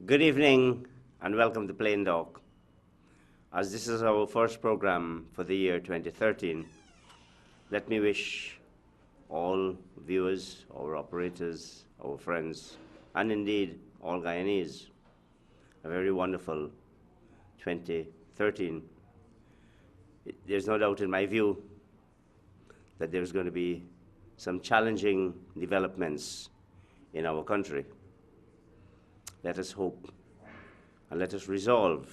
Good evening and welcome to Plain Talk. As this is our first program for the year 2013, let me wish all viewers, our operators, our friends, and indeed all Guyanese a very wonderful 2013. There's no doubt in my view that there's going to be some challenging developments in our country. Let us hope and let us resolve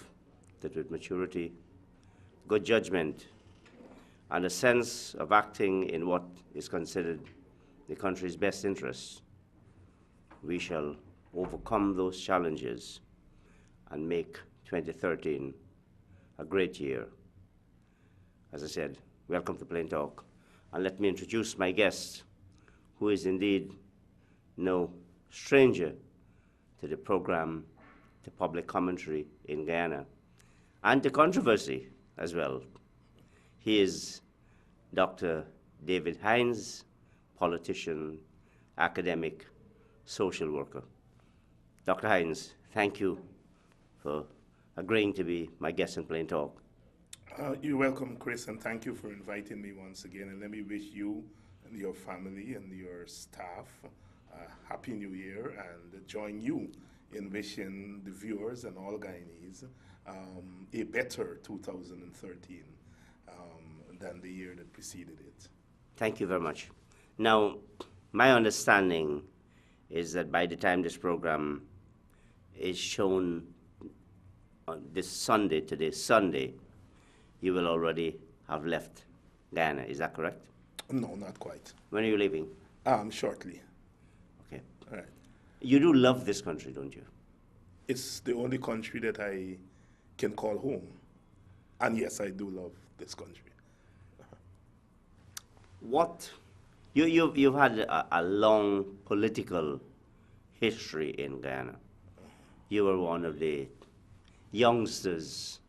that with maturity, good judgment, and a sense of acting in what is considered the country's best interests, we shall overcome those challenges and make 2013 a great year. As I said, welcome to Plain Talk. And let me introduce my guest, who is indeed no stranger to the program, to public commentary in Guyana, and to controversy as well. He is Dr. David Hinds, politician, academic, social worker. Dr. Hinds, thank you for agreeing to be my guest in Plain Talk. You're welcome, Chris, and thank you for inviting me once again. And let me wish you and your family and your staff a Happy New Year, and join you in wishing the viewers and all Guyanese a better 2013 than the year that preceded it. Thank you very much. Now, my understanding is that by the time this program is shown on this Sunday, today's Sunday, you will already have left Guyana. Is that correct? No, not quite. When are you leaving? Shortly. Okay. All right. You do love this country, don't you? It's the only country that I can call home. And yes, I do love this country. What you've had a long political history in Guyana. You were one of the youngsters.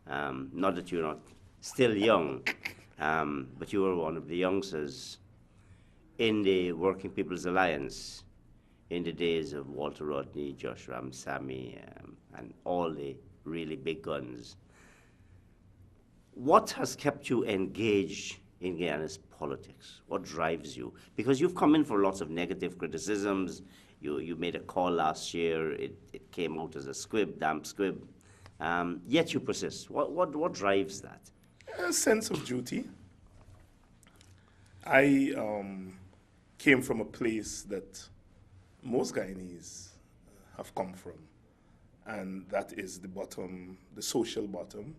Not that you're not still young, but you were one of the youngsters in the Working People's Alliance in the days of Walter Rodney, Josh Ramsamy, and all the really big guns. What has kept you engaged in Guyana's politics? What drives you? Because you've come in for lots of negative criticisms. You made a call last year. It came out as a squib, damp squib. Yet you persist. What drives that? A sense of duty. I came from a place that most Guyanese have come from, and that is the bottom, the social bottom.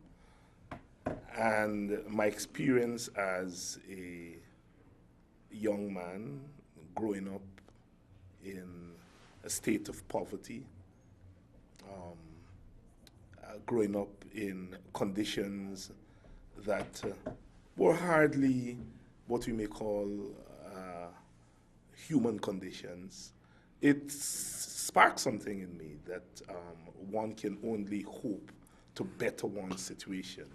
And my experience as a young man growing up in a state of poverty, growing up in conditions that were hardly what we may call human conditions, it sparked something in me that one can only hope to better one's situation.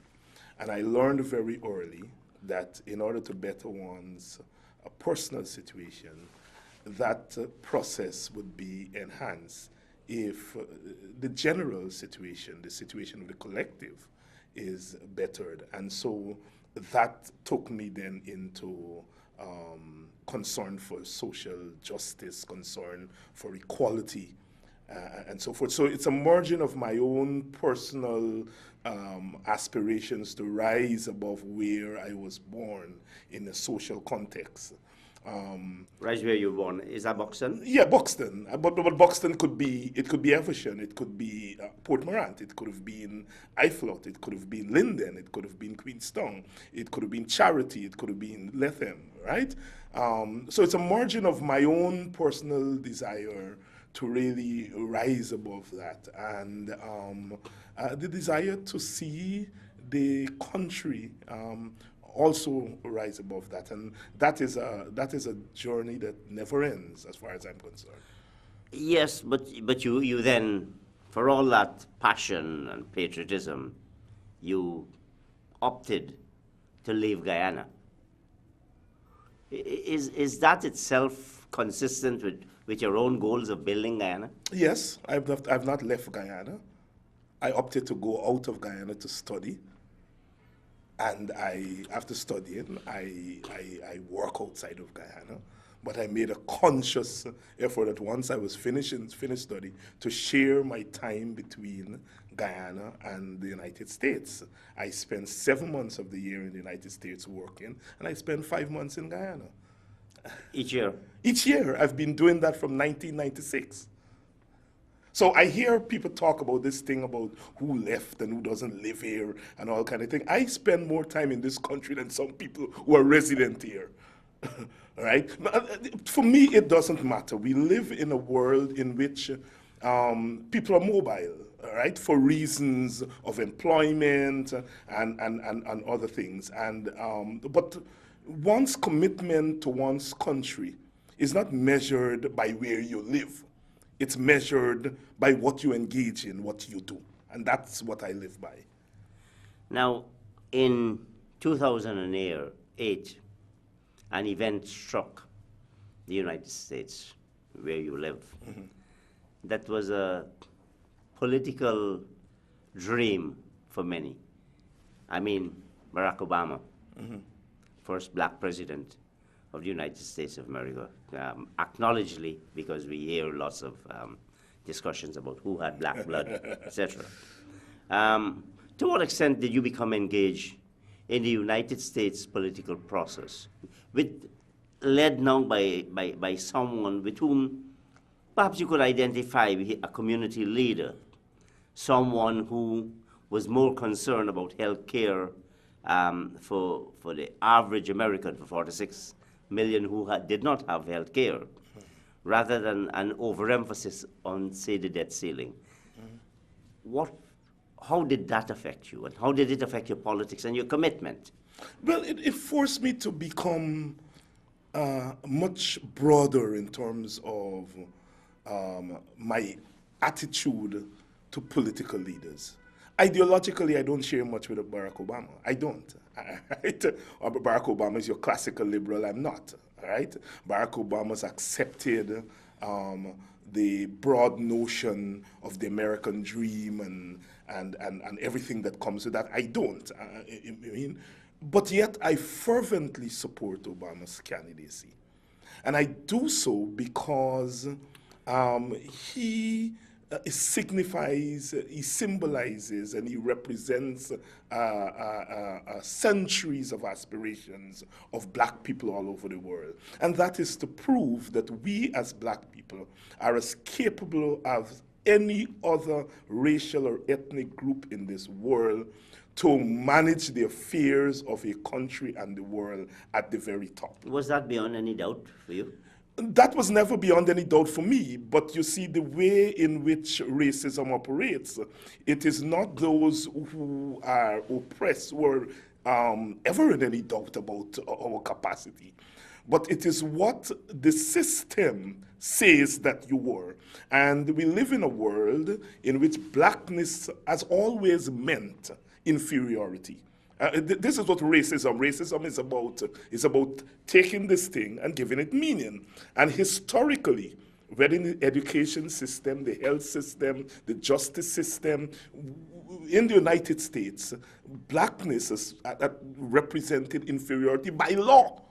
And I learned very early that in order to better one's personal situation, that process would be enhanced if the general situation, the situation of the collective, is bettered. And so that took me then into concern for social justice, concern for equality, and so forth. So it's a merging of my own personal aspirations to rise above where I was born in a social context. Right where you were born, is that Buxton? Yeah, Buxton. But Buxton could be Eversham, it could be Port Morant, it could have been Iflot, it could have been Linden, it could have been Queenstown, it could have been Charity, it could have been Lethem, right? So it's a margin of my own personal desire to really rise above that, and the desire to see the country also rise above that, and that is a journey that never ends, as far as I'm concerned. Yes, but you then, for all that passion and patriotism, you opted to leave Guyana. Is that itself consistent with your own goals of building Guyana? Yes, I've not left Guyana. I opted to go out of Guyana to study. And after studying, I work outside of Guyana. But I made a conscious effort that once I was finished study to share my time between Guyana and the United States. I spent 7 months of the year in the United States working, and I spent 5 months in Guyana. Each year? Each year. I've been doing that from 1996. So I hear people talk about this thing about who left and who doesn't live here and all kind of thing. I spend more time in this country than some people who are resident here. Right? For me, it doesn't matter. We live in a world in which people are mobile, right, for reasons of employment and other things. But one's commitment to one's country is not measured by where you live. It's measured by what you engage in, what you do. And that's what I live by. Now, in 2008, an event struck the United States, where you live. Mm-hmm. That was a political dream for many. I mean, Barack Obama, mm-hmm. first black president of the United States of America, acknowledgedly, because we hear lots of discussions about who had black blood, etc. To what extent did you become engaged in the United States political process, led now by someone with whom perhaps you could identify a community leader, someone who was more concerned about health care for the average American, for 46 million who did not have health care, rather than an overemphasis on, say, the debt ceiling. How did that affect you, and how did it affect your politics and your commitment? Well, it forced me to become much broader in terms of my attitude to political leaders. Ideologically, I don't share much with Barack Obama. I don't. Barack Obama is your classical liberal. I'm not. All right? Barack Obama's accepted the broad notion of the American dream and everything that comes with that. I don't. But yet, I fervently support Obama's candidacy. And I do so because he signifies, he symbolizes, and he represents centuries of aspirations of black people all over the world. And that is to prove that we as black people are as capable as any other racial or ethnic group in this world to manage the affairs of a country and the world at the very top. Was that beyond any doubt for you? That was never beyond any doubt for me, but you see, the way in which racism operates, it is not those who are oppressed who are ever in any doubt about our capacity, but it is what the system says that you were. And we live in a world in which blackness has always meant inferiority. This is what racism is about taking this thing and giving it meaning. And historically, whether in the education system, the health system, the justice system, in the United States, blackness is represented inferiority by law.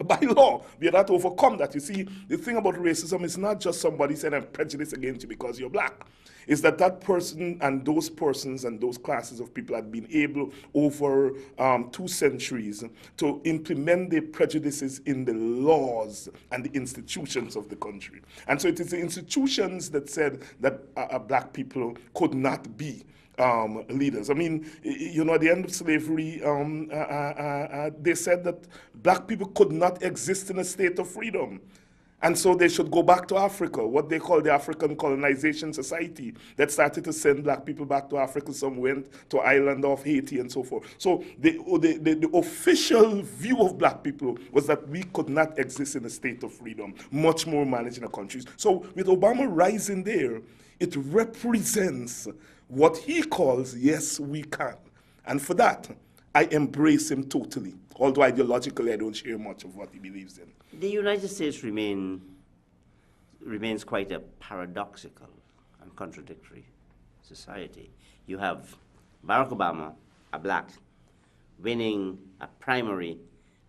By law, we are not to overcome that. You see, the thing about racism is not just somebody saying I'm prejudiced against you because you're black. It's that person and those persons and those classes of people have been able over 2 centuries to implement their prejudices in the laws and the institutions of the country. And so it is the institutions that said that black people could not be leaders. I mean, you know, at the end of slavery, they said that black people could not exist in a state of freedom. And so they should go back to Africa, what they call the African Colonization Society, that started to send black people back to Africa. Some went to island of Haiti and so forth. So the official view of black people was that we could not exist in a state of freedom, much more managing the countries. So with Obama rising there, it represents what he calls, yes, we can. And for that, I embrace him totally, although ideologically I don't share much of what he believes in. The United States remain remains quite a paradoxical and contradictory society. You have Barack Obama, a black, winning a primary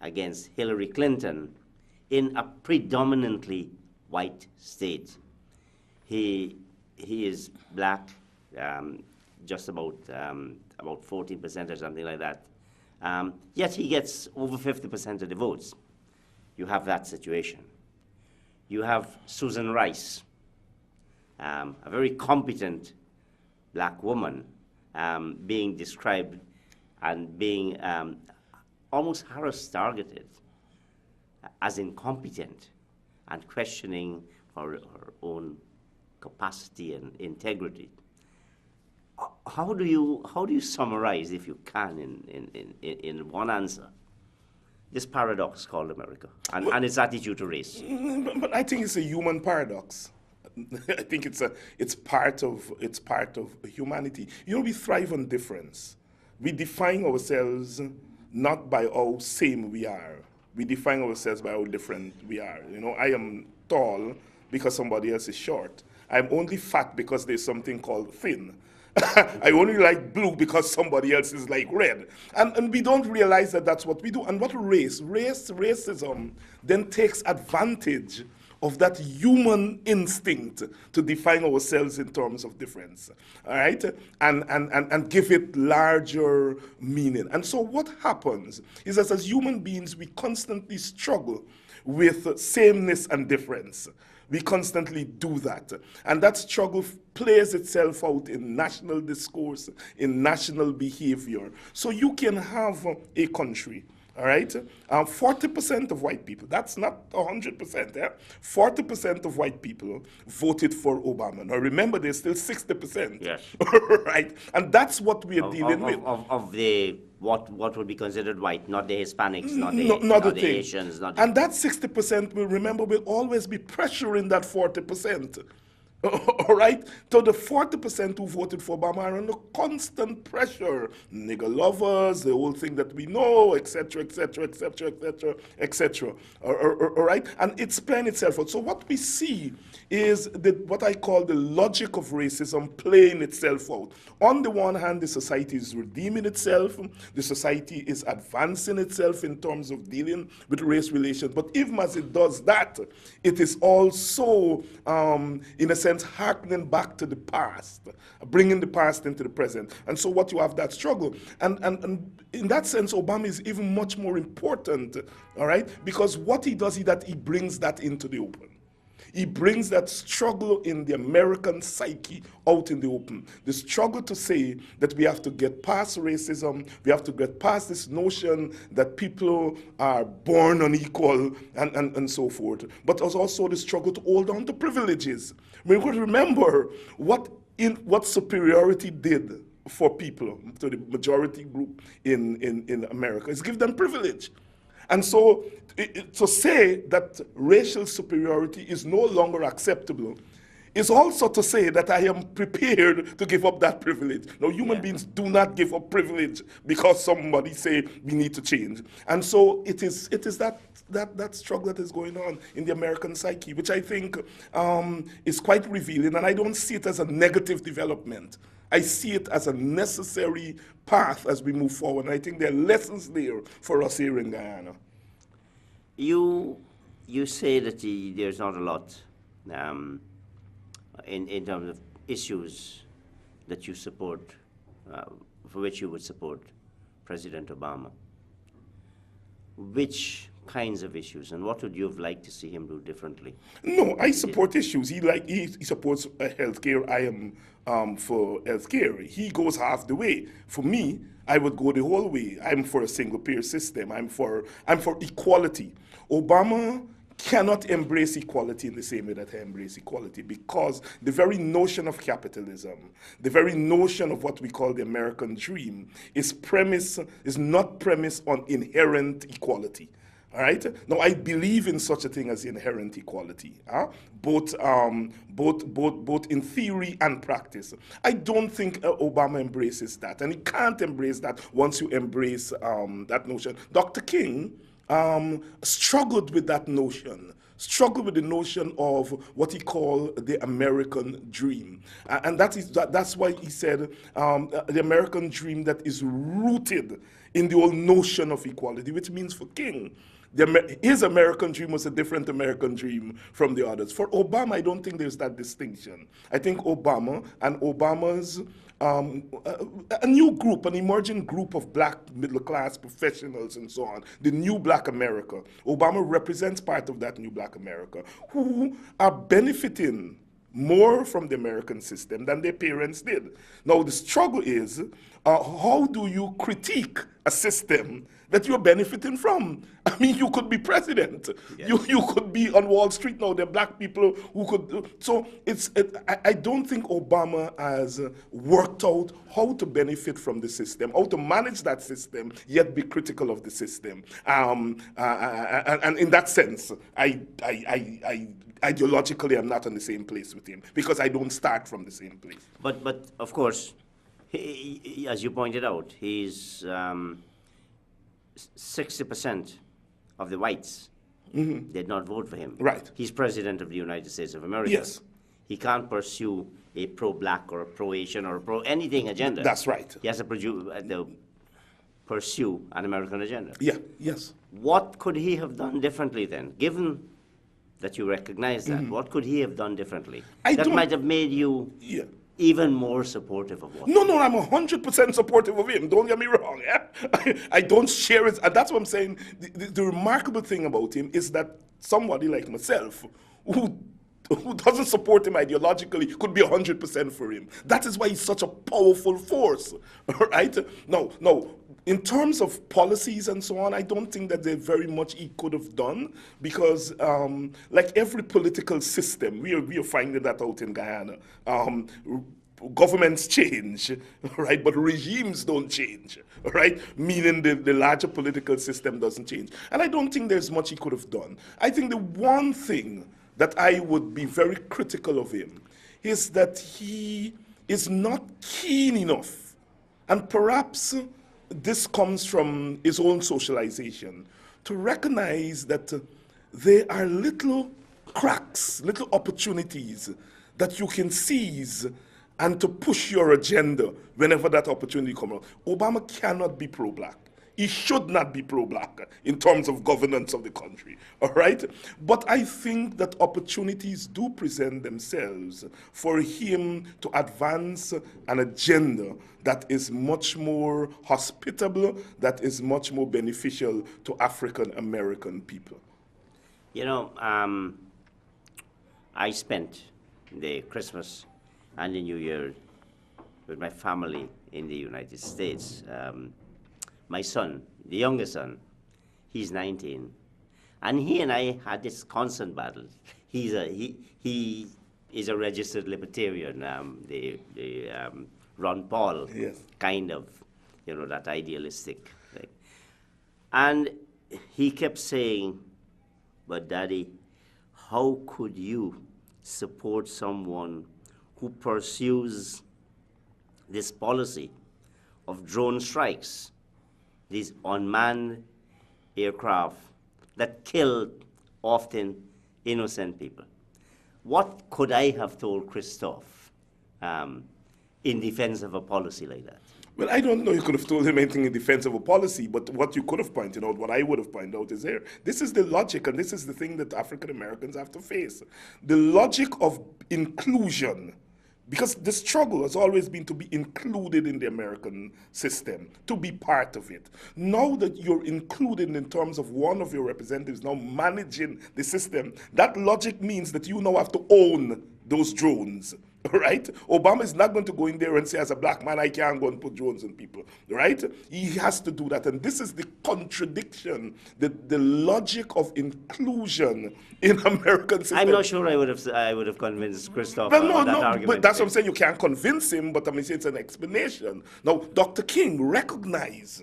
against Hillary Clinton in a predominantly white state. He is black, just about 14% or something like that. Yet he gets over 50% of the votes. You have that situation. You have Susan Rice, a very competent black woman, being described and being almost harass-targeted as incompetent and questioning her own capacity and integrity. How do you summarize, if you can, in one answer, this paradox called America and its attitude to race? But I think it's a human paradox. I think it's part of humanity. You know, we thrive on difference. We define ourselves not by how same we are. We define ourselves by how different we are. You know, I am tall because somebody else is short. I'm only fat because there's something called thin. I only like blue because somebody else is like red. And we don't realize that that's what we do. And what racism then takes advantage of that human instinct to define ourselves in terms of difference, all right? And give it larger meaning. And so what happens is that as human beings, we constantly struggle with sameness and difference. We constantly do that. And that struggle plays itself out in national discourse, in national behavior. So you can have a country, all right? 40% of white people, that's not 100%, yeah? 40% of white people voted for Obama. Now remember, there's still 60%. Yes. Right? And that's what we're dealing with. Of the, what would be considered white, not the Hispanics, not the Asians. And that 60% will always be pressuring that 40%. All right? So the 40% who voted for Obama are under constant pressure. Nigger lovers, the whole thing that we know, etc., etc., etc., etc., etc. All right? And it's playing itself out. So what we see is what I call the logic of racism playing itself out. On the one hand, the society is redeeming itself. The society is advancing itself in terms of dealing with race relations. But even as it does that, it is also, in a sense, harkening back to the past, bringing the past into the present. And so what you have that struggle. And in that sense, Obama is even much more important, all right? Because what he does is that he brings that into the open. He brings that struggle in the American psyche out in the open. The struggle to say that we have to get past racism, we have to get past this notion that people are born unequal and so forth. But there's also the struggle to hold on to privileges. We could remember what superiority did for people, to the majority group in America, is give them privilege. And so to say that racial superiority is no longer acceptable is also to say that I am prepared to give up that privilege. Now, human beings do not give up privilege because somebody say we need to change. And so it is that struggle that is going on in the American psyche, which I think is quite revealing, and I don't see it as a negative development. I see it as a necessary path as we move forward. And I think there are lessons there for us here in Guyana. You say that there's not a lot in terms of issues that you support, for which you would support President Obama. Which kinds of issues, and what would you have liked to see him do differently? No, I support issues. He supports healthcare. I am for healthcare. He goes half the way. For me, I would go the whole way. I'm for a single-payer system. I'm for equality. Obama cannot embrace equality in the same way that I embrace equality, because the very notion of capitalism, the very notion of what we call the American dream, is not premised on inherent equality. All right. Now, I believe in such a thing as inherent equality, both in theory and practice. I don't think Obama embraces that, and he can't embrace that once you embrace that notion. Dr. King struggled with that notion, struggle with the notion of what he called the American dream. And that's why he said the American dream that is rooted in the old notion of equality, which means for King, his American dream was a different American dream from the others. For Obama, I don't think there's that distinction. I think Obama and Obama's a new group, an emerging group of black middle-class professionals and so on, the new black America. Obama represents part of that new black America who are benefiting more from the American system than their parents did. Now, the struggle is, how do you critique a system that you're benefiting from? I mean, you could be president. Yes. You could be on Wall Street now. There are black people who could. So I don't think Obama has worked out how to benefit from the system, how to manage that system, yet be critical of the system. And in that sense, ideologically, I'm not on the same place with him because I don't start from the same place. But of course, he, as you pointed out, he's 60% of the whites did not vote for him. Right. He's president of the United States of America. Yes. He can't pursue a pro-black or a pro-Asian or a pro-anything agenda. That's right. He has to pursue an American agenda. Yeah, yes. What could he have done differently then, given that you recognize that? What could he have done differently that might have made you even more supportive of what? No, I'm 100% supportive of him. Don't get me wrong. Yeah? I don't share it. And that's what I'm saying. The remarkable thing about him is that somebody like myself, who doesn't support him ideologically, could be 100% for him. That is why he's such a powerful force, right? No, in terms of policies and so on, I don't think that there's very much he could have done because, like every political system, we are finding that out in Guyana. Governments change, right? But regimes don't change, right? Meaning the larger political system doesn't change. And I don't think there's much he could have done. I think the one thing that I would be very critical of him is that he is not keen enough, and perhaps this comes from his own socialization, to recognize that there are little cracks, little opportunities that you can seize and to push your agenda whenever that opportunity comes around. Obama cannot be pro-black. He should not be pro-black in terms of governance of the country, all right? But I think that opportunities do present themselves for him to advance an agenda that is much more hospitable, that is much more beneficial to African American people. You know, I spent the Christmas and the New Year with my family in the United States. My son, the youngest son, he's 19, and he and I had this constant battle. He is a registered libertarian, the Ron Paul kind of, you know, that idealistic thing. And he kept saying, "But Daddy, how could you support someone who pursues this policy of drone strikes, these unmanned aircraft that kill often innocent people?" What could I have told Christophe in defense of a policy like that? Well, I don't know you could have told him anything in defense of a policy, but what you could have pointed out, what I would have pointed out is here. This is the logic, and this is the thing that African Americans have to face. The logic of inclusion, because the struggle has always been to be included in the American system, to be part of it. Now that you're included in terms of one of your representatives now managing the system, that logic means that you now have to own those drones, right? Obama is not going to go in there and say, as a black man, I can't go and put drones on people, right? He has to do that. And this is the contradiction, the logic of inclusion in American system. I'm not sure I would have convinced Christophe well, on that argument. But that's what I'm saying. You can't convince him, but I mean, it's an explanation. Now, Dr. King recognized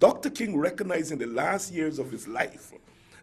in the last years of his life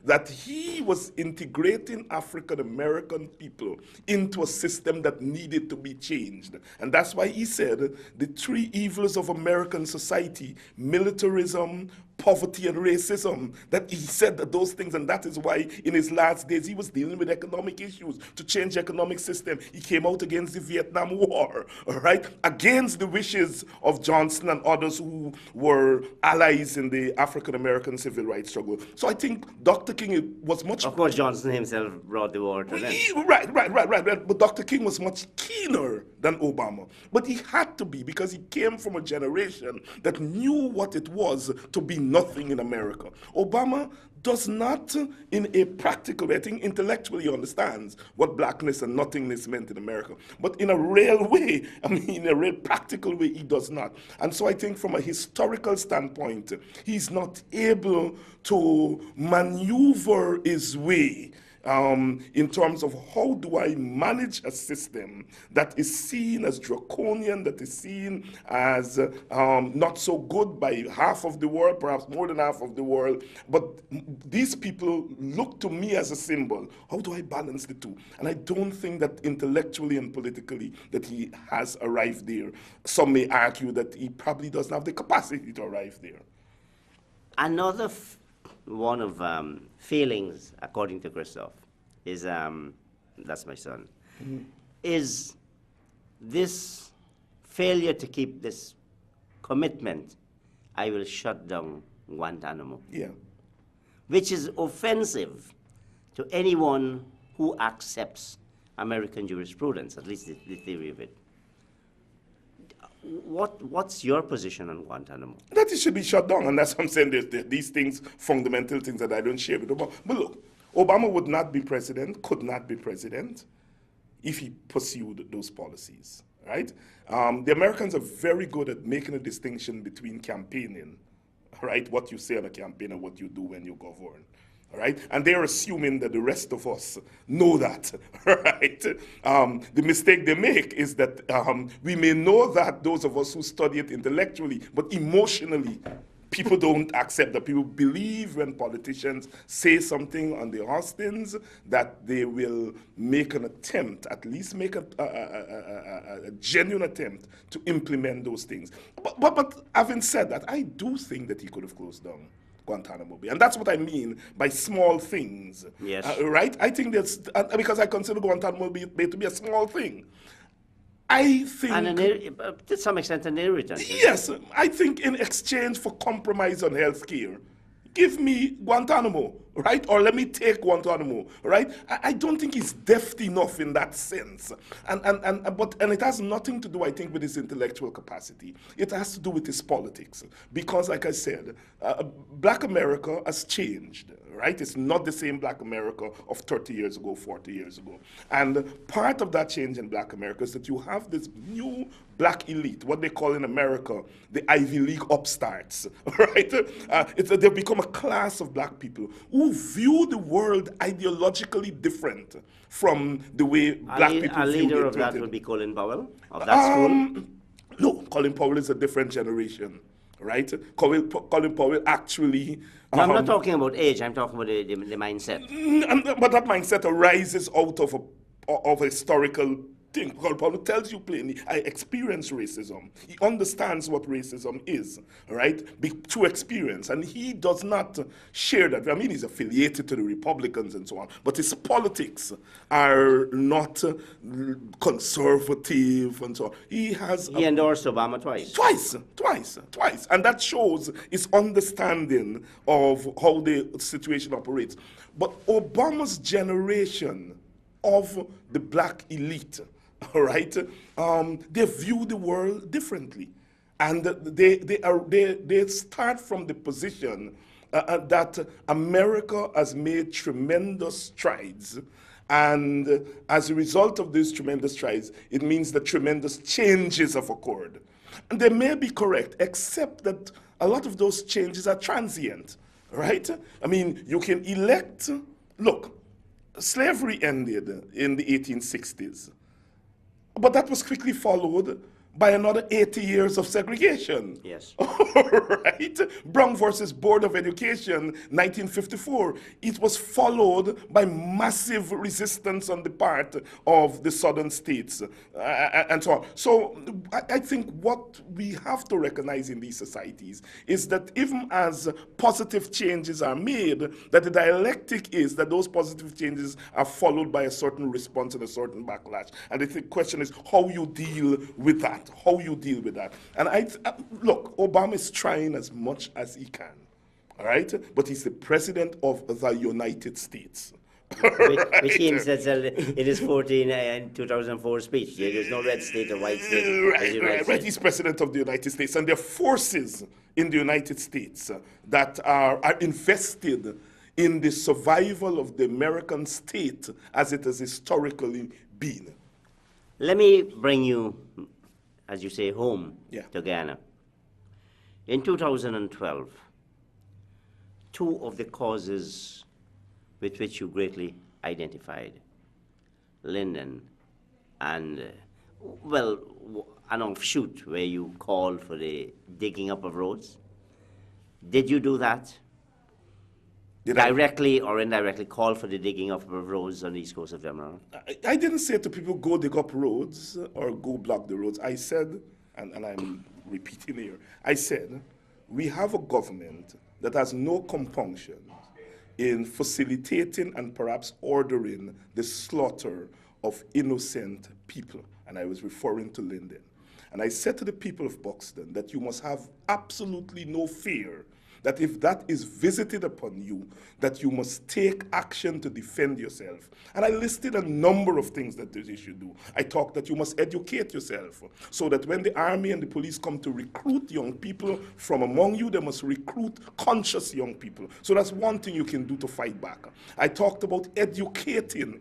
that he was integrating African American people into a system that needed to be changed. And that's why he said the three evils of American society: militarism, poverty, and racism. That he said that those things, and that is why in his last days he was dealing with economic issues to change the economic system. He came out against the Vietnam War, all right, against the wishes of Johnson and others who were allies in the African American civil rights struggle. So I think Dr. King was much. Of course, Johnson himself brought the war to an end. Right. But Dr. King was much keener than Obama. But he had to be, because he came from a generation that knew what it was to be nothing in America. Obama does not, in a practical way, I think intellectually understands what blackness and nothingness meant in America. But in a real way, I mean, in a real practical way, he does not. And so I think from a historical standpoint, he's not able to maneuver his way in terms of how do I manage a system that is seen as draconian, that is seen as not so good by half of the world, perhaps more than half of the world, but these people look to me as a symbol. How do I balance the two? And I don't think that intellectually and politically that he has arrived there. Some may argue that he probably doesn't have the capacity to arrive there. Another one of failings, according to Christoph, is, that's my son, is this failure to keep this commitment: I will shut down Guantanamo. Yeah. Which is offensive to anyone who accepts American jurisprudence, at least the theory of it. What's your position on Guantanamo? That it should be shut down, and that's what I'm saying. There's these things, fundamental things that I don't share with Obama. But look, Obama would not be president, could not be president, if he pursued those policies, right? The Americans are very good at making a distinction between campaigning, right? What you say on a campaign and what you do when you govern. All right? And they're assuming that the rest of us know that, right? The mistake they make is that we may know that, those of us who study it intellectually, but emotionally, people don't accept that. People believe when politicians say something on the hustings that they will make an attempt, at least make a genuine attempt to implement those things. But having said that, I do think that he could have closed down Guantanamo Bay. And that's what I mean by small things. Yes. Right? I think that's, because I consider Guantanamo Bay to be a small thing. I think... And to some extent an irritant. Yes, I think in exchange for compromise on health care, give me Guantanamo, right? Or let me take Guantanamo, right? I don't think he's deft enough in that sense. And it has nothing to do, I think, with his intellectual capacity. It has to do with his politics. Because, like I said, Black America has changed, right? It's not the same Black America of 30 years ago, 40 years ago. And part of that change in Black America is that you have this new Black elite, what they call in America the Ivy League upstarts, right? They've become a class of Black people who view the world ideologically different from the way Black people view it. A leader of that would be Colin Powell, of that school? No, Colin Powell is a different generation, right? Colin Powell actually... No, I'm not talking about age, I'm talking about the mindset. But that mindset arises out of a historical thing. Colin Powell tells you plainly, I experienced racism. He understands what racism is, right? Through experience. And he does not share that. I mean, he's affiliated to the Republicans and so on. But his politics are not conservative and so on. He endorsed Obama twice. Twice. And that shows his understanding of how the situation operates. But Obama's generation of the Black elite, all right, they view the world differently, and they start from the position that America has made tremendous strides, and as a result of these tremendous strides, it means that tremendous changes have occurred. And they may be correct, except that a lot of those changes are transient, right? I mean, you can elect. Look, slavery ended in the 1860s. But that was quickly followed by another 80 years of segregation. Yes. Right? Brown versus Board of Education, 1954. It was followed by massive resistance on the part of the southern states and so on. So I think what we have to recognize in these societies is that even as positive changes are made, that the dialectic is that those positive changes are followed by a certain response and a certain backlash. And the question is how you deal with that. How you deal with that. And look, Obama is trying as much as he can, all right? But he's the president of the United States. Which he said in his 2004 speech. There's no red state or white state. Right. He's president of the United States. And there are forces in the United States that are invested in the survival of the American state as it has historically been. Let me bring you, as you say, home to Guyana. In 2012, two of the causes with which you greatly identified, Linden and, well, an offshoot where you called for the digging up of roads. Did you do that? Directly or indirectly call for the digging up of roads on the east coast of Demerara? I didn't say to people, go dig up roads or go block the roads. I said, and I'm repeating here, I said, we have a government that has no compunction in facilitating and perhaps ordering the slaughter of innocent people. And I was referring to Linden. And I said to the people of Buxton that you must have absolutely no fear that if that is visited upon you, that you must take action to defend yourself. And I listed a number of things that you should do. I talked that you must educate yourself so that when the army and the police come to recruit young people from among you, they must recruit conscious young people. So that's one thing you can do to fight back. I talked about education.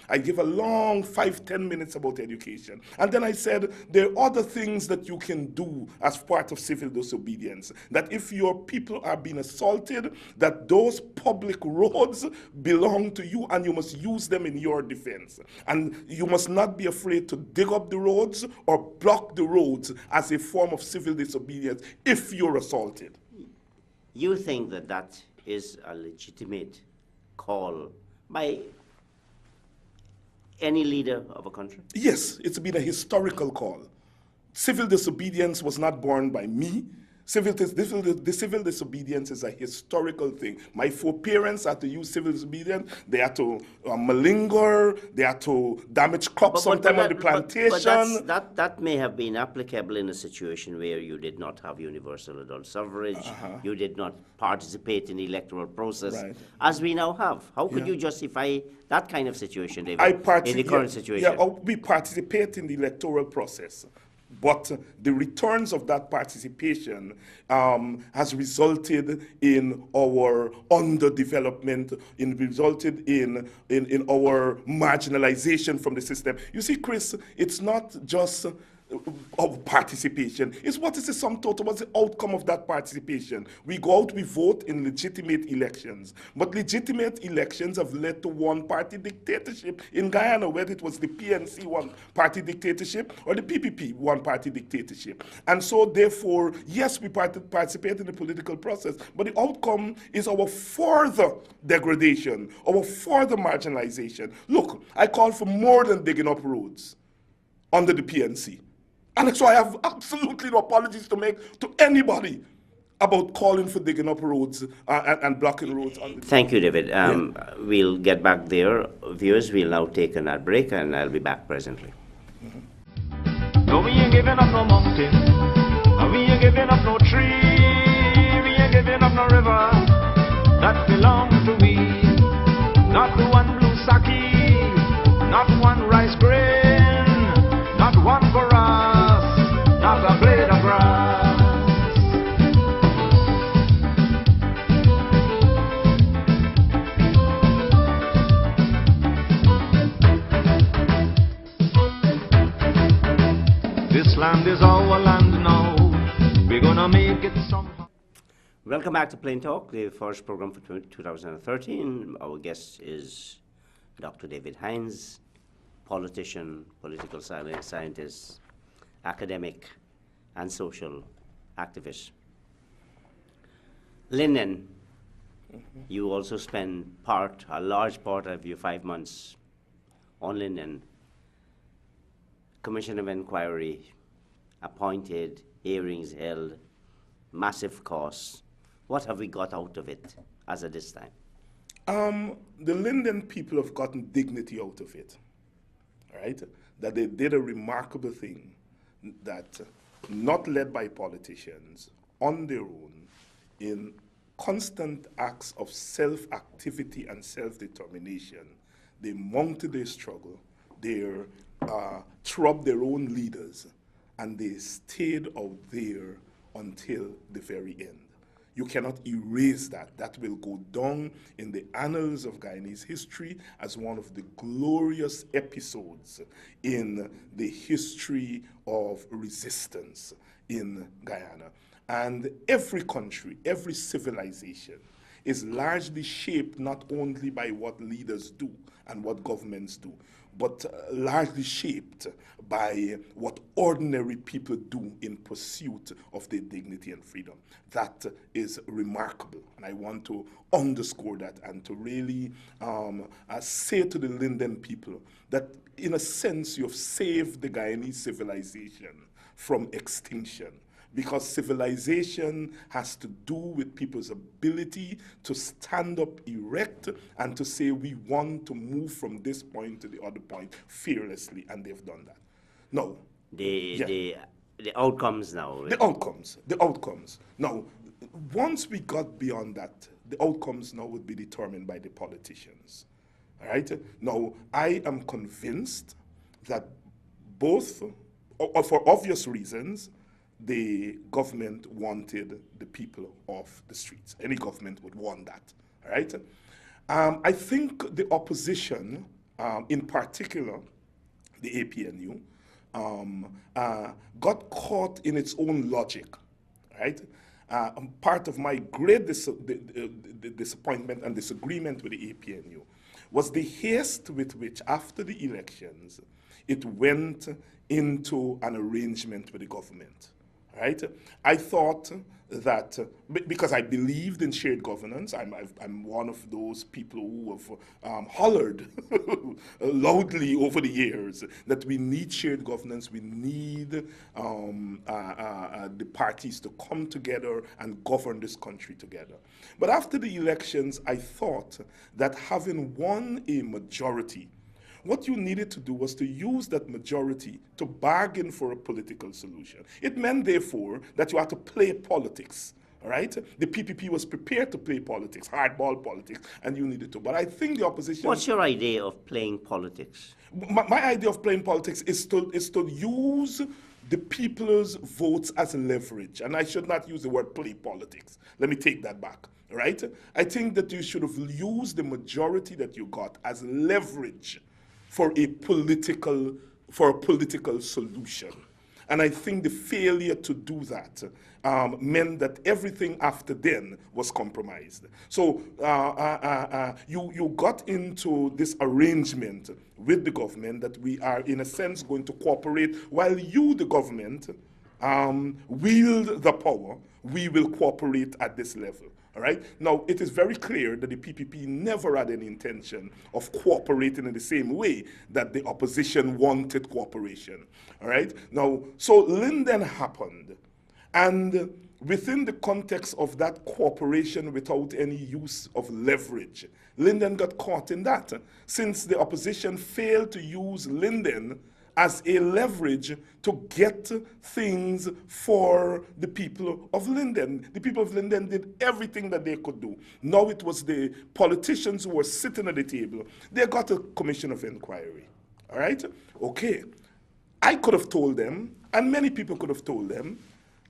I give a long 5-10 minutes about education. And then I said there are other things that you can do as part of civil disobedience. That if your people are being assaulted, that those public roads belong to you and you must use them in your defense. And you must not be afraid to dig up the roads or block the roads as a form of civil disobedience if you're assaulted. You think that that is a legitimate call by any leader of a country? Yes, it's been a historical call. Civil disobedience was not born by me. The civil disobedience is a historical thing. My foreparents had to use civil disobedience. They had to malinger. They had to damage crops sometime on the plantation. But that may have been applicable in a situation where you did not have universal adult suffrage. You did not participate in the electoral process, as we now have. How could you justify that kind of situation, David, in the current situation? Yeah, we participate in the electoral process. But the returns of that participation has resulted in our underdevelopment, resulted in our marginalization from the system. You see, Chris, it's not just of participation. It's what is the sum total, what's the outcome of that participation. We go out, we vote in legitimate elections. But legitimate elections have led to one-party dictatorship in Guyana, whether it was the PNC one-party dictatorship or the PPP one-party dictatorship. And so, therefore, yes, we participate in the political process, but the outcome is our further degradation, our further marginalization. Look, I call for more than digging up roads under the PNC. And so I have absolutely no apologies to make to anybody about calling for digging up roads and blocking roads. Thank you, David. We'll get back there. Viewers, we'll now take an ad break, and I'll be back presently. No, we ain't giving up no mountain. We ain't giving up no tree. We ain't giving up no river. That belongs to we. Not one blue sake, not one rice grain, not one for us, not a blade of grass. This land is our land now. We're gonna make it somehow. Welcome back to Plain Talk, the first program for 2013. Our guest is Dr. David Hinds, politician, political scientist, academic and social activist. Linden, you also spend a large part of your 5 months on Linden. Commission of Inquiry, appointed, hearings held, massive costs. What have we got out of it as of this time? The Linden people have gotten dignity out of it, right? That they did a remarkable thing, that not led by politicians, on their own, in constant acts of self-activity and self-determination, they mounted their struggle, they threw up their own leaders, and they stayed out there until the very end. You cannot erase that. That will go down in the annals of Guyanese history as one of the glorious episodes in the history of resistance in Guyana. And every country, every civilization is largely shaped not only by what leaders do and what governments do, but largely shaped by what ordinary people do in pursuit of their dignity and freedom. That is remarkable, and I want to underscore that and to really say to the Linden people that, in a sense, you have saved the Guyanese civilization from extinction. Because civilization has to do with people's ability to stand up erect and to say we want to move from this point to the other point fearlessly, and they've done that. No. The outcomes now. The outcomes. Now, once we got beyond that, the outcomes now would be determined by the politicians. All right? Now, I am convinced that both, or for obvious reasons, the government wanted the people off the streets. Any government would want that, all right? I think the opposition, in particular, the APNU, got caught in its own logic, right? Part of my great disappointment and disagreement with the APNU was the haste with which, after the elections, it went into an arrangement with the government. Right? I thought that, because I believed in shared governance, I'm one of those people who have hollered loudly over the years that we need shared governance, we need the parties to come together and govern this country together. But after the elections, I thought that having won a majority, what you needed to do was to use that majority to bargain for a political solution. It meant, therefore, that you had to play politics, all right? The PPP was prepared to play politics, hardball politics, and you needed to. But I think the opposition... What's your idea of playing politics? My idea of playing politics is to use the people's votes as leverage. And I should not use the word play politics. Let me take that back, all right? I think that you should have used the majority that you got as leverage for a political solution. And I think the failure to do that meant that everything after then was compromised. So you got into this arrangement with the government that we are, in a sense, going to cooperate while you, the government, wield the power. We will cooperate at this level. All right? Now, it is very clear that the PPP never had any intention of cooperating in the same way that the opposition wanted cooperation. All right? Now, so Linden happened. And within the context of that cooperation without any use of leverage, Linden got caught in that. Since the opposition failed to use Linden as a leverage to get things for the people of Linden. The people of Linden did everything that they could do. Now it was the politicians who were sitting at the table. They got a commission of inquiry. All right? Okay. I could have told them, and many people could have told them,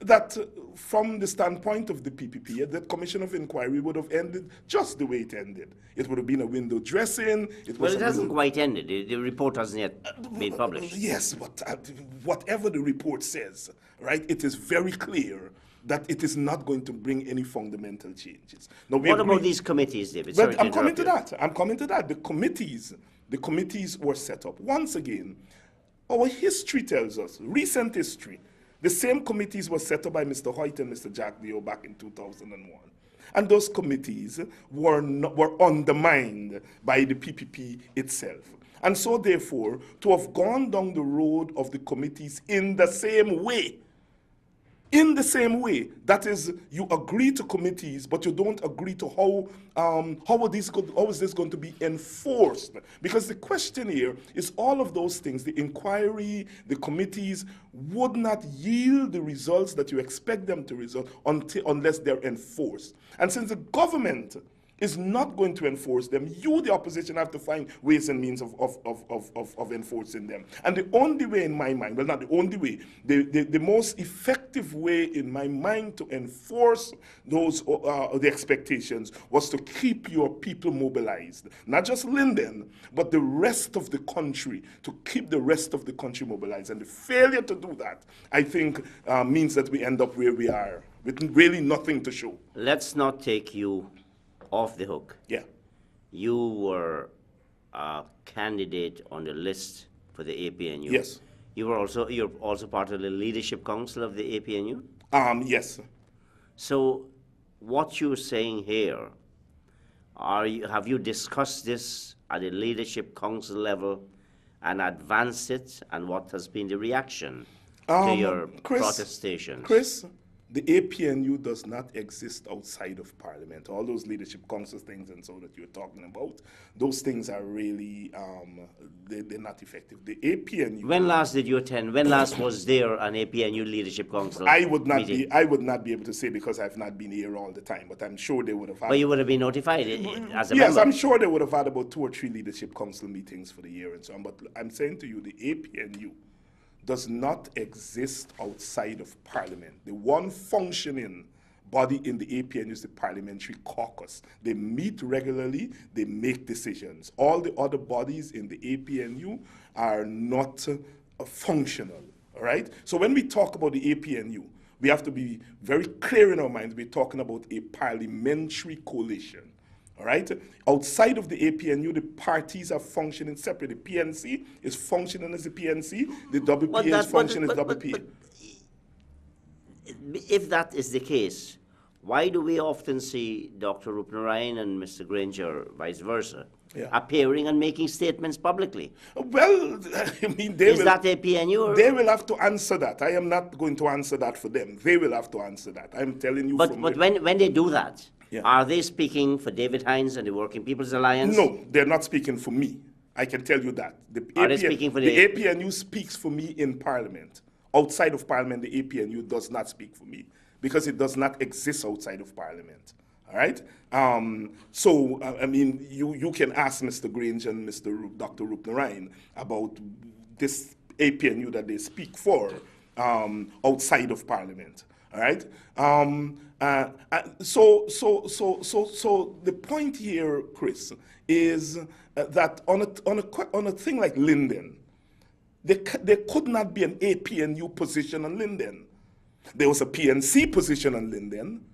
that from the standpoint of the PPP, that commission of inquiry would have ended just the way it ended. It would have been a window dressing. Well, it hasn't quite ended. The report hasn't yet been published. Yes, but whatever the report says, right, it is very clear that it is not going to bring any fundamental changes. Now, what about these committees, David? Well, I'm coming to that. The committees were set up. Once again, Our history tells us, recent history, the same committees were set up by Mr. Hoyt and Mr. Jack Dio back in 2001. And those committees were undermined by the PPP itself. And so therefore, to have gone down the road of the committees in the same way, that is, you agree to committees, but you don't agree to how is this going to be enforced? Because the question here is all of those things, the inquiry, the committees, would not yield the results that you expect them to result unless they're enforced. And since the government is not going to enforce them, you, the opposition, have to find ways and means of enforcing them. And the only way in my mind, well, not the only way, the most effective way in my mind to enforce those the expectations was to keep your people mobilized. Not just Linden, but the rest of the country, to keep the rest of the country mobilized. And the failure to do that, I think, means that we end up where we are, with really nothing to show. Let's not take you off the hook. Yeah. You were a candidate on the list for the APNU. Yes. You're also part of the leadership council of the APNU? Yes. So what you're saying here, have you discussed this at the leadership council level and advanced it, and what has been the reaction to your protestations? Chris, the APNU does not exist outside of Parliament. All those leadership council things and so that you're talking about, those things are really, they're not effective. The APNU... When last did you attend? When last was there an APNU leadership council I would not meeting? be able to say because I've not been here all the time, but I'm sure they would have had... But you would have been notified as a Yes, member. I'm sure they would have had about 2 or 3 leadership council meetings for the year and so on. But I'm saying to you, the APNU does not exist outside of Parliament. The one functioning body in the APNU is the Parliamentary Caucus. They meet regularly, they make decisions. All the other bodies in the APNU are not functional, all right? So when we talk about the APNU, we have to be very clear in our minds. We're talking about a parliamentary coalition. All right? Outside of the APNU, the parties are functioning separately. The PNC is functioning as the PNC. The WPA is functioning as WPA. If that is the case, why do we often see Dr. Rupnarayan and Mr. Granger, vice versa, appearing and making statements publicly? Well, I mean, is that APNU? Or? They will have to answer that. I am not going to answer that for them. They will have to answer that. I'm telling you. But when they do that, are they speaking for David Hinds and the Working People's Alliance? No, they're not speaking for me. I can tell you that. Are they speaking for the APNU speaks for me in Parliament. Outside of Parliament, the APNU does not speak for me because it does not exist outside of Parliament. All right? I mean, you can ask Mr. Granger and Dr. Rupnarayan about this APNU that they speak for outside of Parliament. All right? So the point here, Chris, is that on a thing like Linden, there could not be an APNU position on Linden. There was a PNC position on Linden.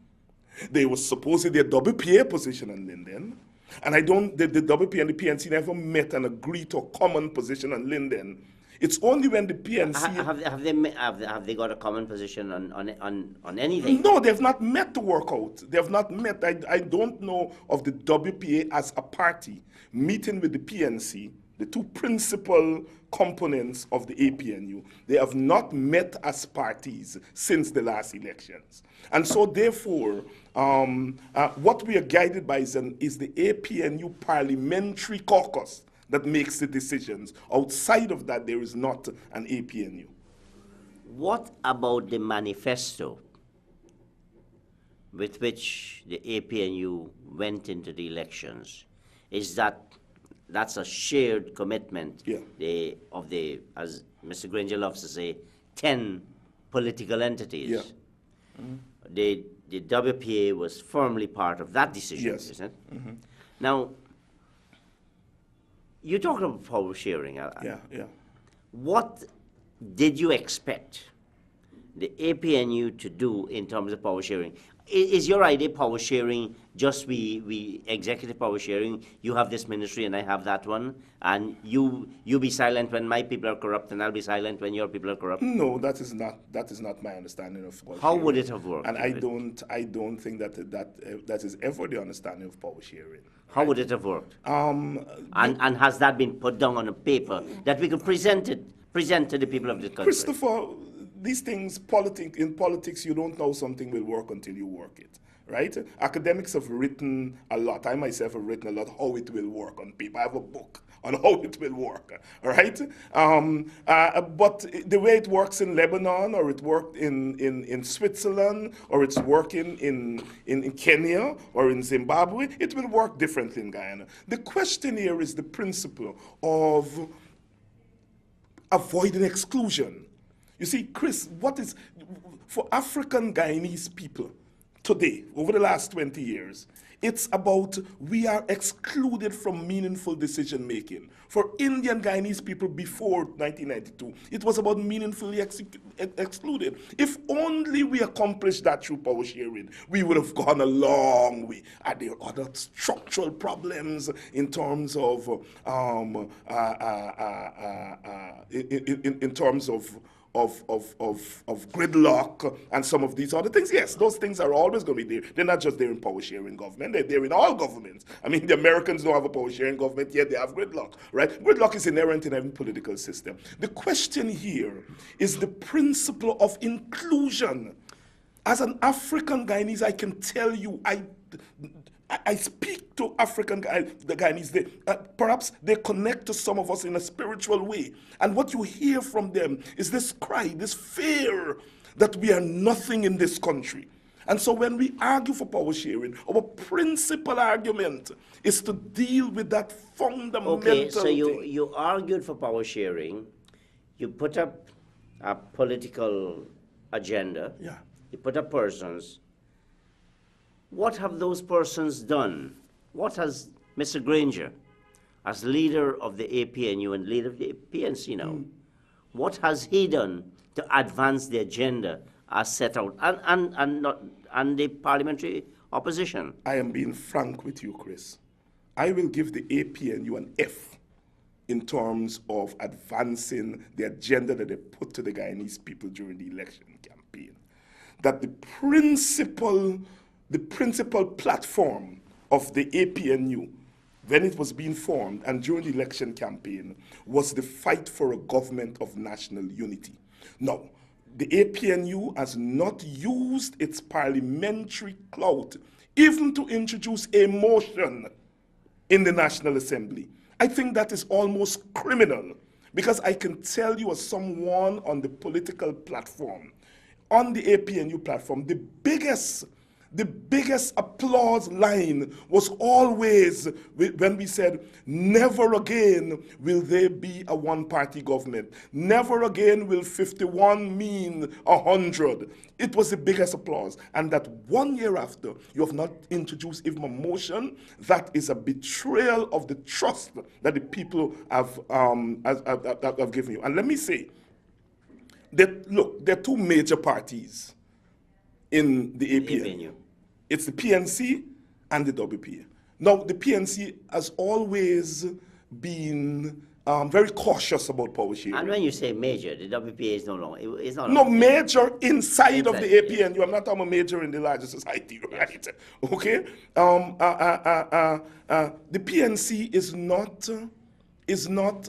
There was supposedly a WPA position on Linden. And the WPA and the PNC never met and agreed to a common position on Linden. It's only when the PNC... Have they got a common position on anything? No, they've not met to work out. They have not met. I don't know of the WPA as a party meeting with the PNC, the 2 principal components of the APNU. They have not met as parties since the last elections. And so therefore, what we are guided by is the APNU Parliamentary Caucus that makes the decisions. Outside of that, there is not an APNU. What about the manifesto with which the APNU went into the elections? Is that's a shared commitment of the, as Mr. Granger loves to say, 10 political entities? Yeah. The WPA was firmly part of that decision, isn't it? Mm-hmm. Now, you talked about power sharing. What did you expect the APNU to do in terms of power sharing? Is your idea power sharing just we executive power sharing? You have this ministry and I have that one, and you be silent when my people are corrupt, and I'll be silent when your people are corrupt. No, that is not my understanding of power How sharing. would it have worked? And I don't think that is ever the understanding of power sharing. How would it have worked? And has that been put down on a paper that we could present to the people of the country? Christopher, these things, in politics, you don't know something will work until you work it, right? Academics have written a lot. I myself have written a lot how it will work on paper. I have a book on how it will work, all right? But the way it works in Lebanon, or it worked in Switzerland, or it's working in Kenya, or in Zimbabwe, it will work differently in Guyana. The question here is the principle of avoiding exclusion. You see, Chris, what is, for African Guyanese people today, over the last 20 years, it's about we are excluded from meaningful decision making. For Indian Guyanese people before 1992, it was about meaningfully excluded. If only we accomplished that through power sharing, we would have gone a long way. Are there other structural problems in terms of gridlock and some of these other things? Yes, those things are always going to be there. They're not just there in power sharing government, they're there in all governments. I mean, the Americans don't have a power sharing government, yet they have gridlock, right? Gridlock is inherent in every political system. The question here is the principle of inclusion. As an African Guyanese, I can tell you, I speak to African the Guyanese. Perhaps they connect to some of us in a spiritual way. And what you hear from them is this cry, this fear that we are nothing in this country. And so when we argue for power sharing, our principal argument is to deal with that fundamental Okay, so thing. you argued for power sharing. You put up a political agenda. Yeah. You put up persons. What have those persons done? What has Mr. Granger, as leader of the APNU and leader of the PNC now, what has he done to advance the agenda as set out, and the parliamentary opposition? I am being frank with you, Chris. I will give the APNU an F in terms of advancing the agenda that they put to the Guyanese people during the election campaign. That the principal platform of the APNU, when it was being formed and during the election campaign, was the fight for a government of national unity. Now, the APNU has not used its parliamentary clout even to introduce a motion in the National Assembly. I think that is almost criminal, because I can tell you, as someone on the political platform, on the APNU platform, the biggest applause line was always when we said, never again will there be a one-party government. Never again will 51 mean 100. It was the biggest applause. And that 1 year after, you have not introduced even a motion, that is a betrayal of the trust that the people have given you. And let me say, look, there are two major parties in the APNU. It's the PNC and the WPA. Now, the PNC has always been very cautious about power sharing. And when you say major, the WPA is no longer. It's not. No, major inside of the APNU. Yeah. I'm not talking about major in the larger society, right? Okay. The PNC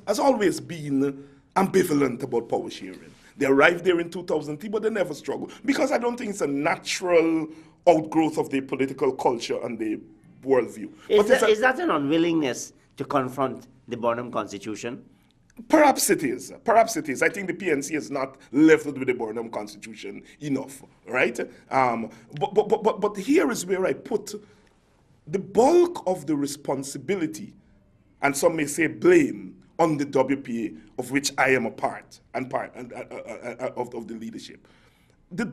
has always been ambivalent about power sharing. They arrived there in 2003, but they never struggled, because I don't think it's a natural outgrowth of the political culture and the worldview. Is that an unwillingness to confront the Burnham Constitution? Perhaps it is. Perhaps it is. I think the PNC is not leveled with the Burnham Constitution enough, right? But here is where I put the bulk of the responsibility, and some may say blame, on the WPA, of which I am a part of the leadership. The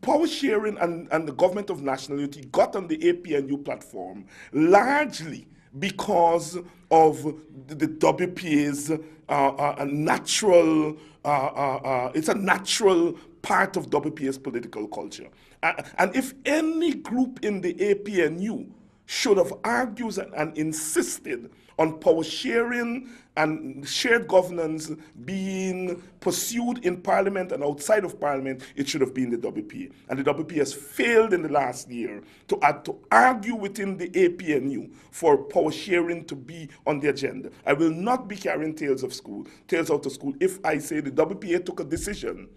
power sharing and the government of national unity got on the APNU platform largely because of the WPA's natural, it's a natural part of WPA's political culture. And if any group in the APNU should have argued and insisted on power sharing and shared governance being pursued in Parliament and outside of Parliament, it should have been the WPA. And the WPA has failed in the last year to argue within the APNU for power sharing to be on the agenda. I will not be carrying tales out of school, if I say the WPA took a decision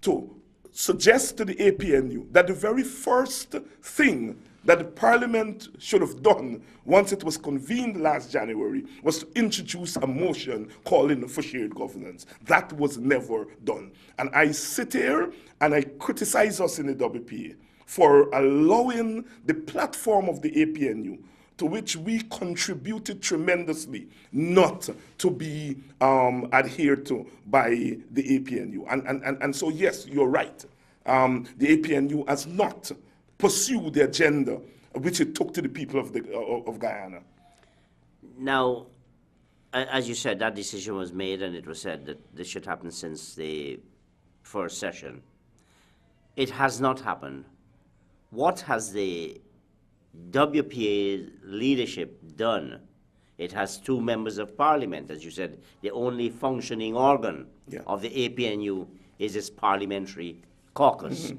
to suggest to the APNU that the very first thing that the Parliament should have done once it was convened last January was to introduce a motion calling for shared governance. That was never done. And I sit here and I criticize us in the WPA for allowing the platform of the APNU, to which we contributed tremendously, not to be adhered to by the APNU. And so, yes, you're right. The APNU has not pursued the agenda which it took to the people of Guyana. Now, as you said, that decision was made and it was said that this should happen since the first session. It has not happened. What has the WPA leadership done? It has 2 members of parliament, as you said. The only functioning organ of the APNU is its parliamentary caucus.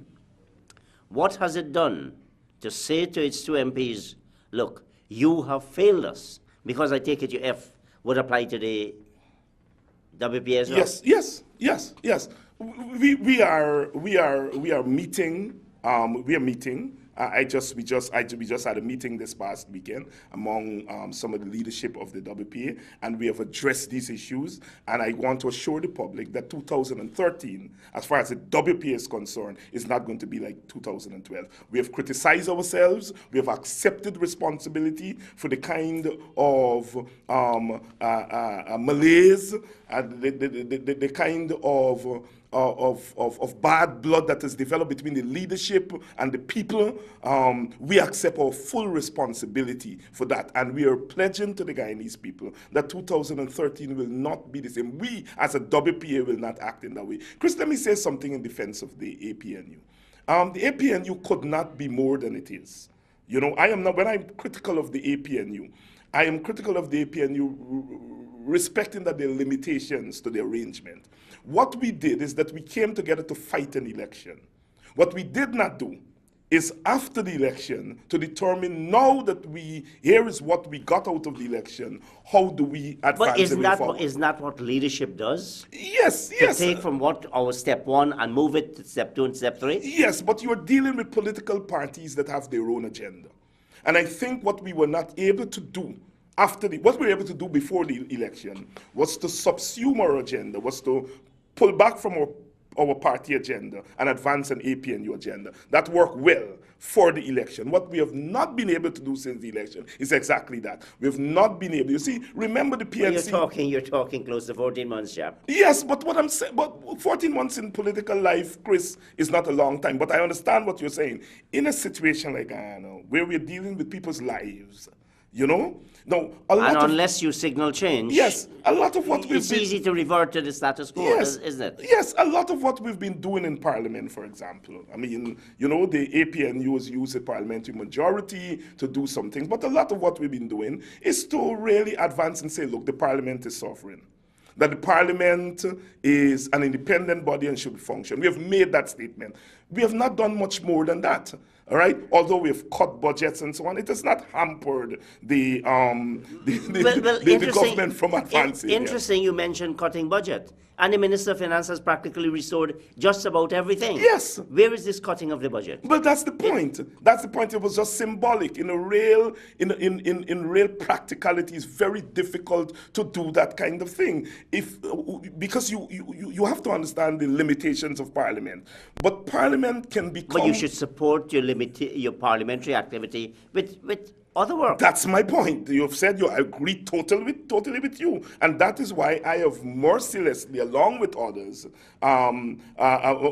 What has it done to say to its 2 MPs, look, you have failed us? Because I take it your F would apply to the WPA as well? Yes. We are meeting. We just had a meeting this past weekend among some of the leadership of the WPA, and we have addressed these issues. And I want to assure the public that 2013, as far as the WPA is concerned, is not going to be like 2012. We have criticized ourselves. We have accepted responsibility for the kind of malaise, the kind of bad blood that has developed between the leadership and the people. We accept our full responsibility for that, and we are pledging to the Guyanese people that 2013 will not be the same. We, as a WPA, will not act in that way. Chris, let me say something in defense of the APNU. The APNU could not be more than it is. You know, when I'm critical of the APNU, I am critical of the APNU respecting that there are limitations to the arrangement. What we did is that we came together to fight an election. What we did not do is, after the election, to determine now that here is what we got out of the election, how do we advance But isn't that what leadership does? Yes. To take from what our step 1 and move it to step 2 and step 3? Yes, but you are dealing with political parties that have their own agenda. And I think what we were not able to do what we were able to do before the election was to subsume our agenda, was to pull back from our party agenda and advance an APNU agenda. That worked well for the election. What we have not been able to do since the election is exactly that. We have not been able. You see, remember the PNC. Well, you're talking close to 14 months, chap. Yes, but what I'm saying, but 14 months in political life, Chris, is not a long time. But I understand what you're saying. In a situation like Guyana, where we're dealing with people's lives, you know? Now, unless you signal change, yes, a lot of what it's easy to revert to the status quo, isn't it? Yes, a lot of what we've been doing in Parliament, for example. I mean, you know, the APNU has used the parliamentary majority to do some things, but a lot of what we've been doing is to really advance and say, look, the Parliament is sovereign, that the Parliament is an independent body and should function. We have made that statement. We have not done much more than that. All right. Although we have cut budgets and so on, it has not hampered the government from advancing. Interesting, you mentioned cutting budget, and the Minister of Finance has practically restored just about everything. Yes. Where is this cutting of the budget? But that's the point. That's the point. It was just symbolic. In real practicality, it's very difficult to do that kind of thing. Because you have to understand the limitations of Parliament. But Parliament can become. But you should support your parliamentary activity with other work. That's my point. You've said I agree totally with you. And that is why I have mercilessly, along with others,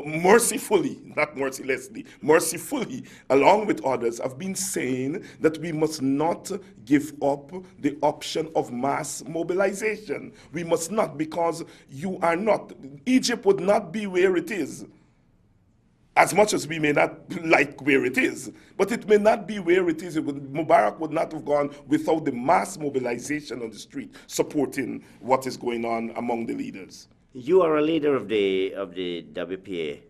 mercifully, not mercilessly, mercifully, along with others, I've been saying that we must not give up the option of mass mobilization. We must not, because Egypt would not be where it is as much as we may not like where it is, but it may not be where it is. Mubarak would not have gone without the mass mobilization on the street supporting what is going on among the leaders. You are a leader of the WPA.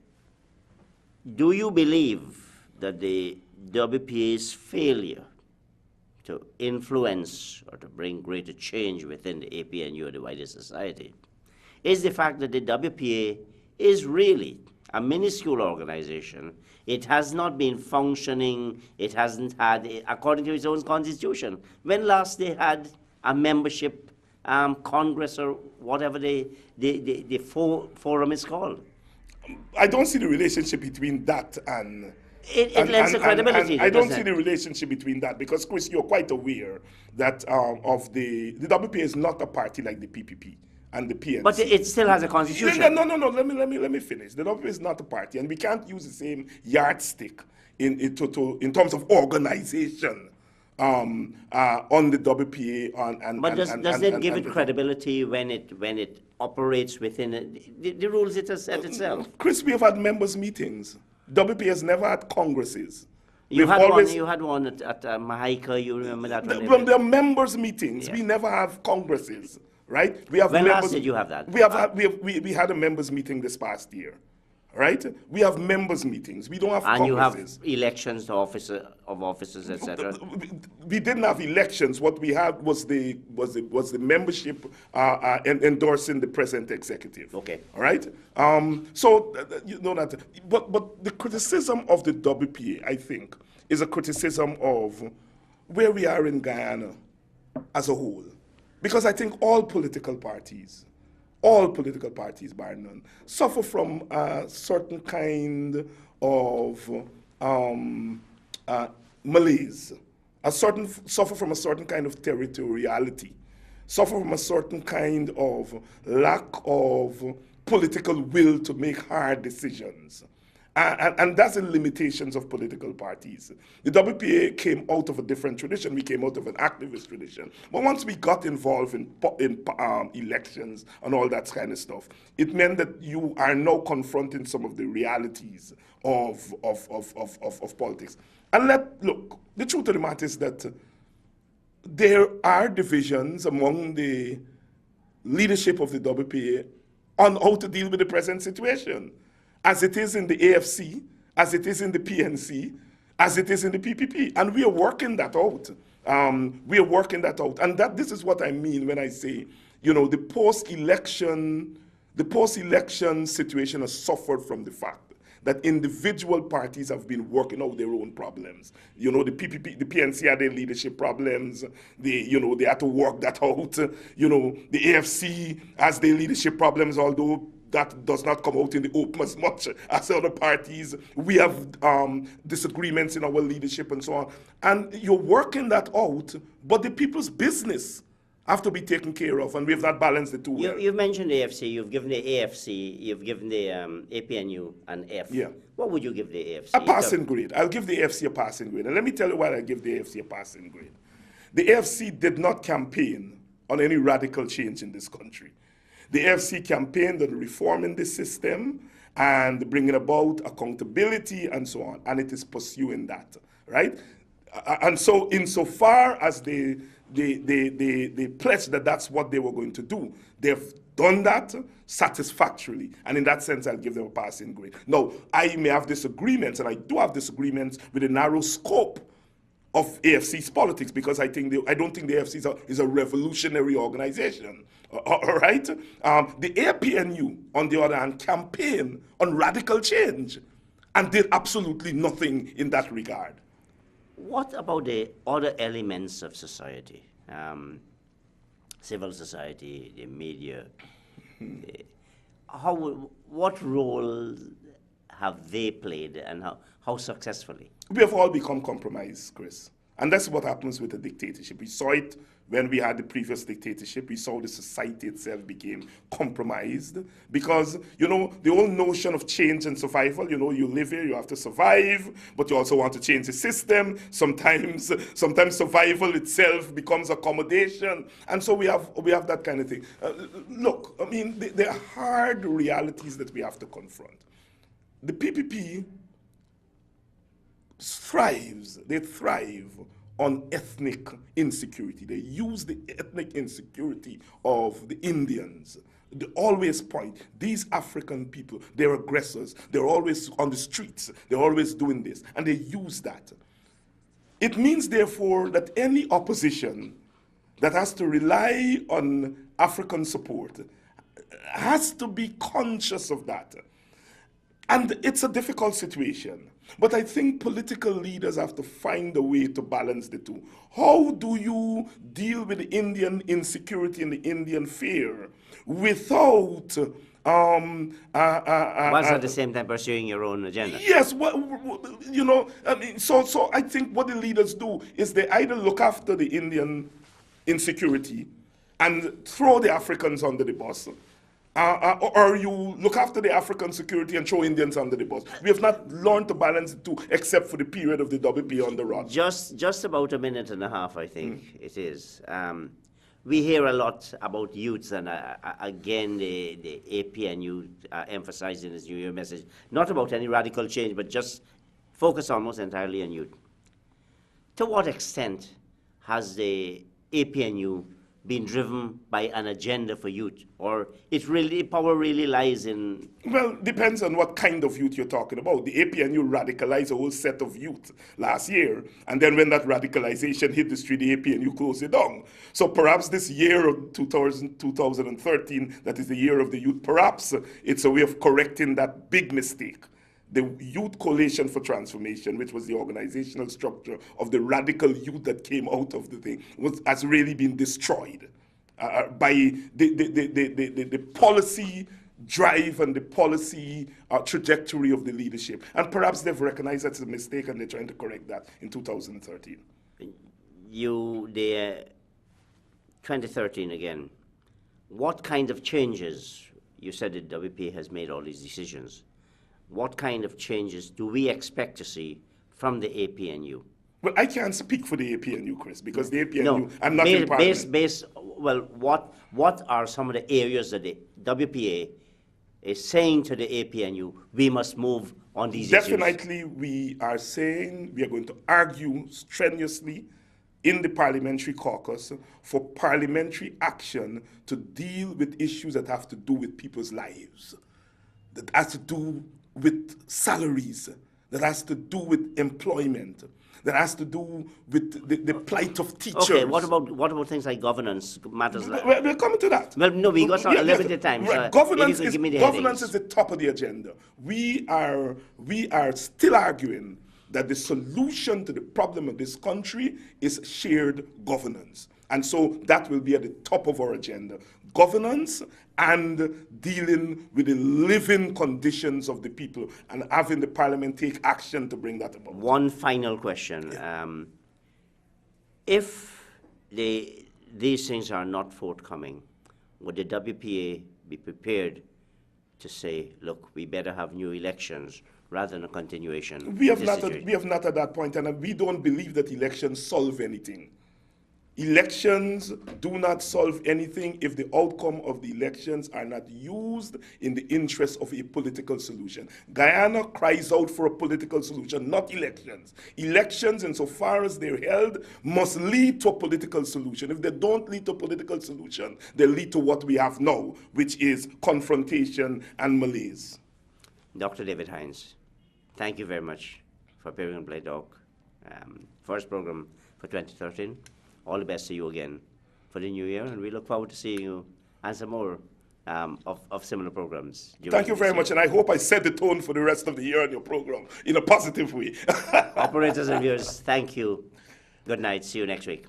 Do you believe that the WPA's failure to influence or to bring greater change within the APNU or the wider society is the fact that the WPA is really a minuscule organization? It has not been functioning. It hasn't had, according to its own constitution. When last they had a membership congress or whatever the forum is called? I don't see the relationship between that and... It lends a credibility. I don't see the relationship between that because, Chris, you're quite aware that of the WPA is not a party like the PPP and the PNC. But it still has a constitution. No. Let me finish. The WPA is not a party, and we can't use the same yardstick in terms of organization on the WPA. But does it give it credibility when it operates within the rules it has set itself? Chris, we have had members' meetings. WPA has never had congresses. You had one at Mahaika, you remember that one? There are members' meetings. Yeah. We never have congresses, right? We have when last did you have that? We had a members' meeting this past year, right? We have members' meetings. We don't have congresses. And you have elections to officers, etc. We didn't have elections. What we had was the membership endorsing the present executive. Okay. All right. So you know that. But the criticism of the WPA, I think, is a criticism of where we are in Guyana as a whole, because I think all political parties, bar none, suffer from a certain kind of malaise, suffer from a certain kind of territoriality, suffer from a certain kind of lack of political will to make hard decisions. And that's the limitations of political parties. The WPA came out of a different tradition. We came out of an activist tradition. But once we got involved in elections and all that kind of stuff, it meant that you are now confronting some of the realities of politics. And look, the truth of the matter is that there are divisions among the leadership of the WPA on how to deal with the present situation, as it is in the AFC, as it is in the PNC, as it is in the PPP. And we are working that out. And this is what I mean when I say, you know, the post-election situation has suffered from the fact that individual parties have been working out their own problems. You know, the PPP, the PNC had their leadership problems. They had to work that out. You know, the AFC has their leadership problems, although that does not come out in the open as much as other parties. We have disagreements in our leadership and so on. And you're working that out, but the people's business have to be taken care of, and we have not balanced the two. You've mentioned the AFC, you've given the AFC, you've given the APNU an F. Yeah. What would you give the AFC? A passing grade. I'll give the AFC a passing grade. And let me tell you why I give the AFC a passing grade. The AFC did not campaign on any radical change in this country. The AFC campaigned on reforming the system and bringing about accountability and so on, and it is pursuing that, right? And so insofar as they pledged that that's what they were going to do, they've done that satisfactorily, and in that sense, I'll give them a passing grade. Now, I may have disagreements, and I do have disagreements with the narrow scope of AFC's politics, because I don't think the AFC is a revolutionary organization. All right? The APNU, on the other hand, campaigned on radical change and did absolutely nothing in that regard. What about the other elements of society? Civil society, the media. What role have they played, and how successfully? We have all become compromised, Chris. And that's what happens with the dictatorship. We saw it when we had the previous dictatorship. We saw the society itself became compromised because, you know, the whole notion of change and survival, you know, you live here, you have to survive, but you also want to change the system. Sometimes survival itself becomes accommodation. And so we have that kind of thing. Look, I mean, there are hard realities that we have to confront. The PPP they thrive on ethnic insecurity. They use the ethnic insecurity of the Indians. They always point, these African people, they're aggressors. They're always on the streets. They're always doing this. And they use that. It means, therefore, that any opposition that has to rely on African support has to be conscious of that. And it's a difficult situation. But I think political leaders have to find a way to balance the two. How do you deal with the Indian insecurity and the Indian fear without whilst at the same time pursuing your own agenda? Yes, you know, I mean, so I think what the leaders do is they either look after the Indian insecurity and throw the Africans under the bus, or you look after the African security and throw Indians under the bus. We have not learned to balance the two, except for the period of the WP on the run. Just about a minute and a half, I think it is. We hear a lot about youths, and again, the APNU emphasizing this New Year message, not about any radical change, but just focus almost entirely on youth. To what extent has the APNU been driven by an agenda for youth, or power really lies in? Well, depends on what kind of youth you're talking about. The APNU radicalized a whole set of youth last year, and then when that radicalization hit the street, the APNU closed it down. So perhaps this year of 2013, that is the year of the youth, perhaps it's a way of correcting that big mistake. The Youth Coalition for Transformation, which was the organizational structure of the radical youth that came out of the thing, has really been destroyed by the policy drive and the policy trajectory of the leadership. And perhaps they've recognized that's a mistake and they're trying to correct that in 2013. 2013 again, what kind of changes, you said that WP has made all these decisions, what kind of changes do we expect to see from the APNU? Well, I can't speak for the APNU, Chris, because the APNU, I'm not in Parliament. Well, what are some of the areas that the WPA is saying to the APNU, we must move on these issues? Definitely, we are saying we are going to argue strenuously in the parliamentary caucus for parliamentary action to deal with issues that have to do with people's lives, that has to do with salaries, that has to do with employment, that has to do with the plight of teachers. Okay, what about things like governance matters? We're coming to that. Well, no, we got a limited time. Right. So governance is the top of the agenda. We are still arguing that the solution to the problem of this country is shared governance. And so that will be at the top of our agenda. Governance and dealing with the living conditions of the people and having the parliament take action to bring that about. One final question. Yeah. If these things are not forthcoming, would the WPA be prepared to say, look, we better have new elections rather than a continuation? We have not at that point, and we don't believe that elections solve anything. Elections do not solve anything if the outcome of the elections are not used in the interest of a political solution. Guyana cries out for a political solution, not elections. Elections, insofar as they're held, must lead to a political solution. If they don't lead to a political solution, they lead to what we have now, which is confrontation and malaise. Dr. David Hinds, thank you very much for appearing on Play Talk. First program for 2013. All the best to you again for the new year, and we look forward to seeing you and some more of similar programs. Thank you very much, and I hope I set the tone for the rest of the year on your program in a positive way. Operators and viewers, thank you. Good night. See you next week.